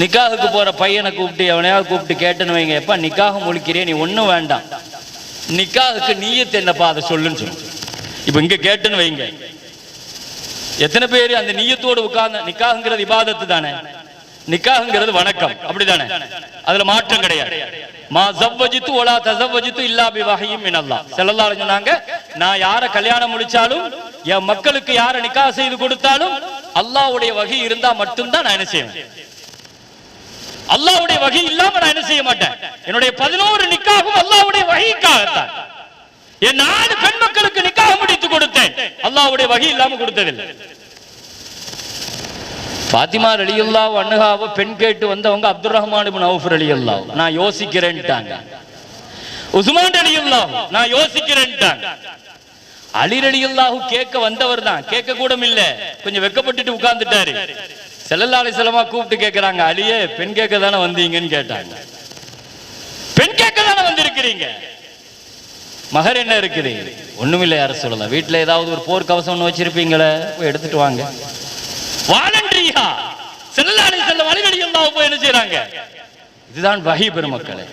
நிக்காஹுக்கு போற பையனை கூப்பிட்டு எவனையாவது கூப்பிட்டு கேட்டுன்னு வைங்க, எப்ப நிக்காக முழிக்கிறே, நீ ஒன்றும் வேண்டாம், நிக்காஹுக்கு நீயத்து என்னப்பா அதை சொல்லுன்னு சொல்லு. இப்ப இங்க கேட்டுன்னு வைங்க, எத்தனை பேர் அந்த நீயத்தோடு உட்கார்ந்து, நிக்காஹுங்கிறது இபாதத்து தானே, நிக்காஹுங்கிறது வணக்கம், அப்படிதானே, அதுல மாற்றம் கிடையாது. மா ஜவ்வஜித்து வலா தஸவ்வஜித்து இல்லா பிவஹய்யின் மினல்லாஹ். ஸல்லல்லாஹு அலைஹி சொன்னாங்க, நான் யார கல்யாணம் முடிச்சாலும், என் மக்களுக்கு யார நிக்காஹ் செய்து கொடுத்தாலும் அல்லாஹ்வுடைய வஹி இருந்தா மட்டும்தான் நான் என்ன செய்வேன். அல்லாஹ்வுடைய வஹி இல்லாம நான் என்ன செய்ய மாட்டேன். என்னுடைய 11 நிக்காஹும் அல்லாஹ்வுடைய வஹிக்காகத்தான். என் 4 பெண் மக்களுக்கு நிக்காஹ் முடித்து கொடுத்தேன், அல்லாஹ்வுடைய வஹி இல்லாம கொடுத்ததில்லை. பாத்திமா ரலியல்லாஹு அன்ஹாவை பெண் கேட்டு வந்தவங்க அப்துர் ரஹ்மான் இப்னு அவுஃப் ரலியல்லாஹு, நான் யோசிக்கிறேன்ட்டாங்க. உஸ்மான் ரலியல்லாஹு, நான் யோசிக்கிறேன்ட்டாங்க. அலி ரலியல்லாஹு கேட்க வந்தவர் தான், கேட்க கூட இல்ல, கொஞ்சம் வெக்கப்பட்டுட்டு உட்கார்ந்துட்டாரு. ஸல்லல்லாஹு அலைஹி வஸல்லம் கூப்பிட்டு கேட்கறாங்க, அலியே பெண் கேட்க தானே வந்தீங்கன்னு கேட்டாங்க. பெண் கேட்க தானே வந்திருக்கிறீங்க, மகர் என்ன இருக்குது? ஒண்ணுமில்லை யார சொல்லலாம், வீட்டுல ஏதாவது ஒரு போர் கவசம் ஒண்ணு வச்சிருப்பீங்களே, போய் எடுத்துட்டு வாங்க. வாலண்டரியா ஸல்லல்லாஹு அலைஹி வஸல்லம் அலி ரலியல்லாஹு என்ன செய்றாங்க? இதுதான் வஹி பெருமக்களே.